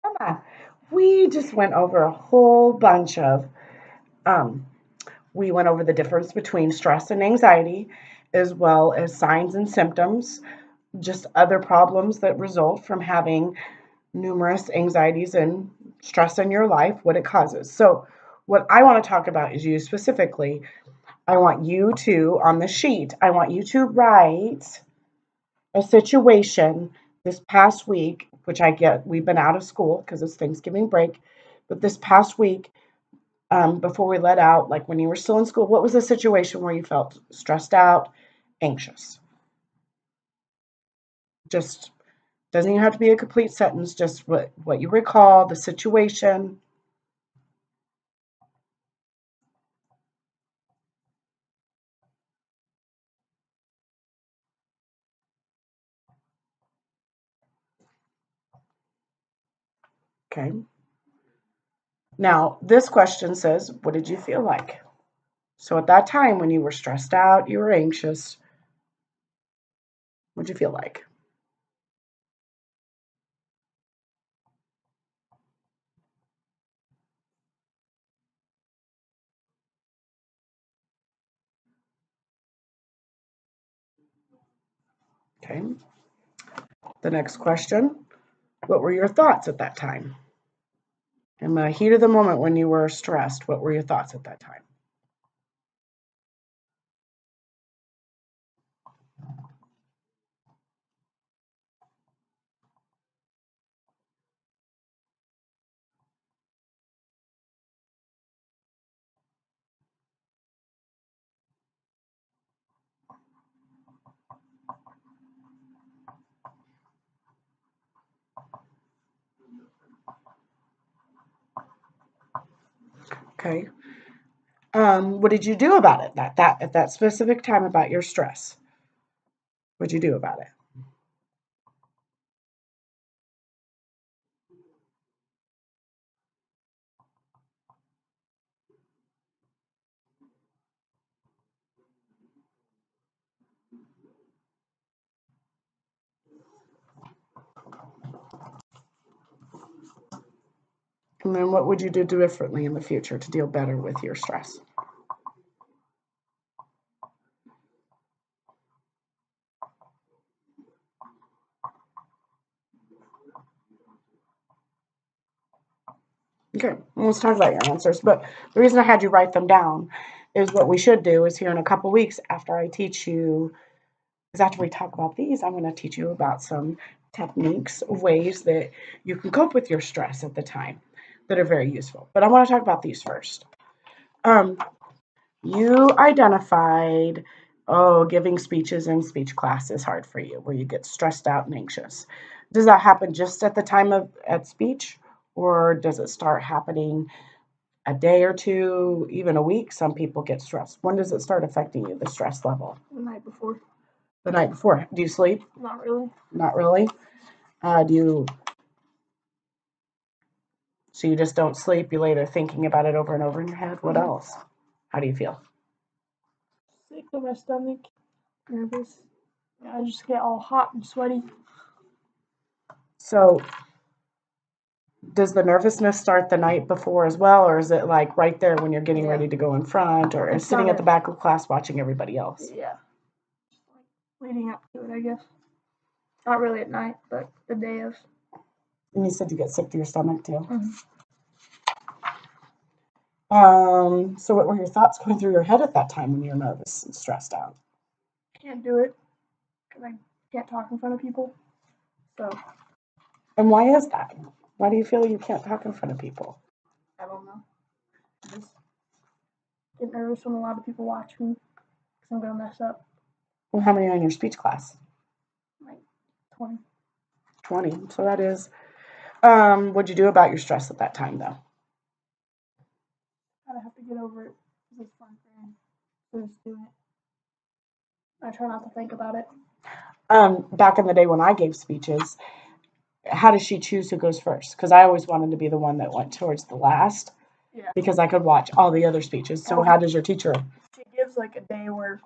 Come on. We just went over a whole bunch of, um, we went over the difference between stress and anxiety, as well as signs and symptoms, just other problems that result from having numerous anxieties and stress in your life, what it causes. So, what I want to talk about is you specifically. I want you to, on the sheet, I want you to write a situation this past week, which I get, we've been out of school because it's Thanksgiving break, but this past week, before we let out, like when you were still in school, what was the situation where you felt stressed out, anxious? Just doesn't even have to be a complete sentence, just what you recall, the situation. Okay. Now, this question says, what did you feel like? So at that time when you were stressed out, you were anxious, what did you feel like? Okay. The next question, what were your thoughts at that time? In the heat of the moment when you were stressed, what were your thoughts at that time? Okay. What did you do about it that at that specific time about your stress? What did you do about it? And then what would you do differently in the future to deal better with your stress? Okay, well, let's talk about your answers. But the reason I had you write them down is what we should do is here in a couple weeks after I teach you, because after we talk about these, I'm going to teach you about some techniques, ways that you can cope with your stress at the time that are very useful. But I want to talk about these first. Um, you identified, oh, giving speeches in speech class is hard for you, where you get stressed out and anxious. Does that happen just at the time of at speech, or does it start happening a day or two, even a week? Some people get stressed. When does it start affecting you, the stress level? The night before. The night before. Do you sleep? Not really. Not really. Do you? So you just don't sleep. You lay there thinking about it over and over in your head. What else? How do you feel? Sick to my stomach. Nervous. I just get all hot and sweaty. So does the nervousness start the night before as well, or is it like right there when you're getting Yeah. ready to go in front, or It's sitting at the kinda- back of class watching everybody else? Yeah. Just like leading up to it, I guess. Not really at night, but the day of. And you said you get sick to your stomach too. Mm-hmm. So what were your thoughts going through your head at that time when you're nervous and stressed out? Can't do it because I can't talk in front of people. So And why is that? Why do you feel you can't talk in front of people? I don't know. I just get nervous when a lot of people watch me because I'm gonna mess up. Well, how many are in your speech class? Like 20. 20. So that is, what'd you do about your stress at that time though? I have to get over it because it's fun for me. So just do it. I try not to think about it. Back in the day when I gave speeches, how does she choose who goes first? Because I always wanted to be the one that went towards the last Yeah. because I could watch all the other speeches. So how does your teacher? She gives like a day where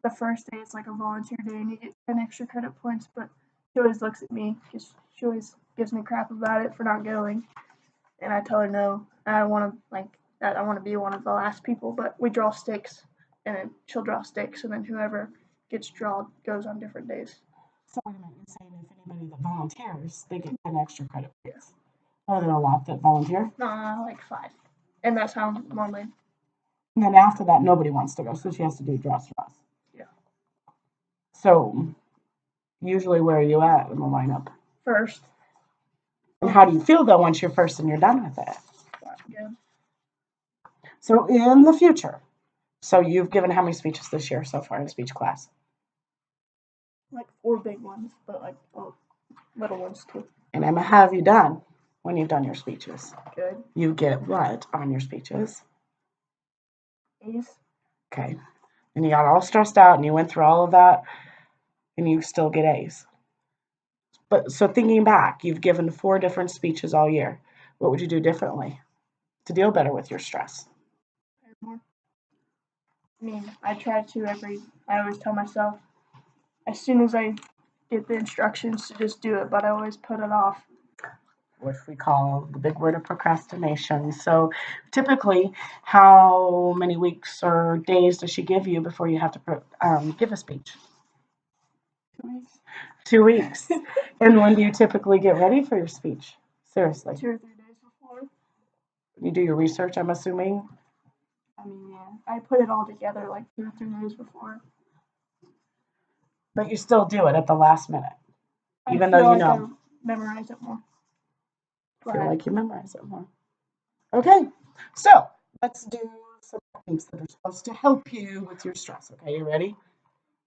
the first day it's like a volunteer day and you get 10 extra credit points, but she always looks at me because she always gives me crap about it for not going, and I tell her no. I want to be one of the last people, but we draw sticks, and then she'll draw sticks, and then whoever gets drawn goes on different days. So wait a minute, you're saying if anybody that volunteers, they get 10 extra credit points. Are there a lot that volunteer? Like 5, and that's how normally. And then after that, nobody wants to go, so she has to do draw straws. Yeah. So usually, where are you at in the lineup? First. And how do you feel though once you're first and you're done with it? Good. So in the future, so you've given how many speeches this year so far in speech class? Like 4 big ones, but like little ones too. And Emma, how have you done when you've done your speeches? Good. You get what on your speeches? A's. Okay. And you got all stressed out and you went through all of that and you still get A's. But so thinking back, you've given 4 different speeches all year. What would you do differently to deal better with your stress? More. I mean, I always tell myself, as soon as I get the instructions to just do it, but I always put it off. Which we call the big word of procrastination. So typically, how many weeks or days does she give you before you have to give a speech? 2 weeks. 2 weeks. And when do you typically get ready for your speech? Seriously. 2 or 3 days before. You do your research, I'm assuming? I mean, yeah. I put it all together like 2 or 3 days before. But you still do it at the last minute, even though I feel you like know. I memorize it more. I feel like you memorize it more. Okay, so let's do some techniques that are supposed to help you with your stress. Okay, you ready?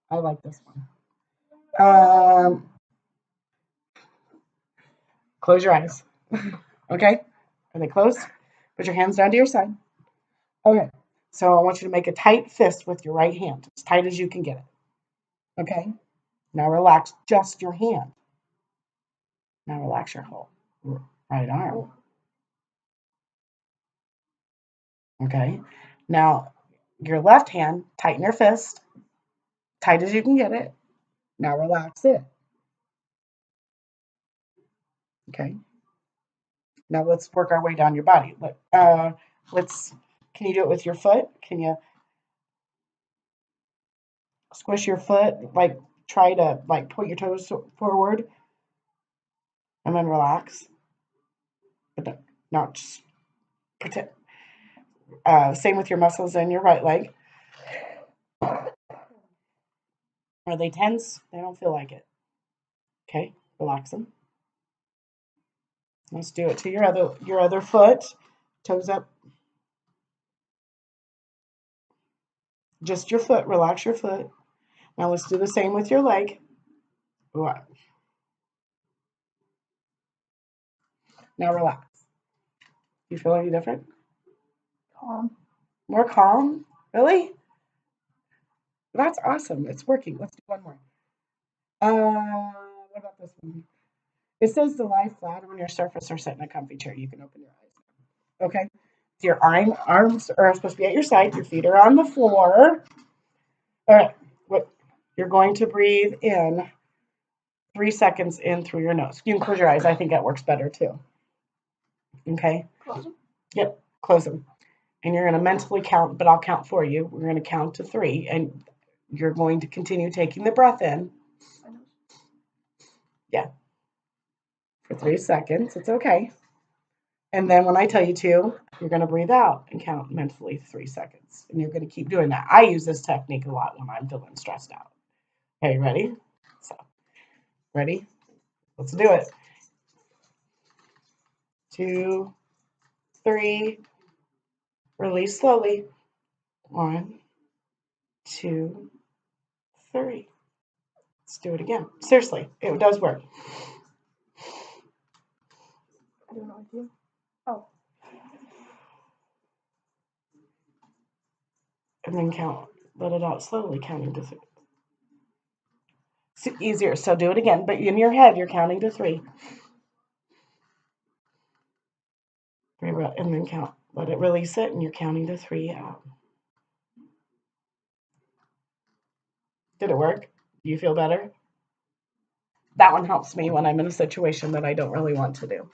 I like this one. Close your eyes. Okay, are they closed? Put your hands down to your side. Okay, so I want you to make a tight fist with your right hand, as tight as you can get it. Okay, now relax just your hand. Now relax your whole right arm. Okay, now your left hand, tighten your fist, tight as you can get it. Now relax it. Okay, now let's work our way down your body. Can you do it with your foot? Can you squish your foot? Like try to like point your toes forward and then relax. But not just pretend. Same with your muscles in your right leg. Are they tense? They don't feel like it. Okay, relax them. Let's do it to your other foot. Toes up. Just your foot. Relax your foot. Now let's do the same with your leg. Now relax. You feel any different? Calm. More calm? Really? That's awesome. It's working. Let's do one more. What about this one? It says to lie flat on your surface or sit in a comfy chair. You can open your eyes. Okay? So your arms are supposed to be at your side. Your feet are on the floor. All right. What you're going to breathe in 3 seconds in through your nose. You can close your eyes. I think that works better too. Okay? Close them. Yep. Close them. And you're going to mentally count, but I'll count for you. We're going to count to 3, and you're going to continue taking the breath in. Yeah. For 3 seconds. It's okay. And then when I tell you to, you're going to breathe out and count mentally 3 seconds. And you're going to keep doing that. I use this technique a lot when I'm feeling stressed out. Okay, ready? So, ready? Let's do it. 2, 3. Release slowly. 1, 2, 3. Let's do it again. Seriously, it does work. I don't know what to do. Oh. And then count. Let it out slowly, counting to 3. It's easier, so do it again. But in your head, you're counting to 3. And then count. Let it release it, and you're counting to 3 out. Did it work? Do you feel better? that one helps me when I'm in a situation that I don't really want to do.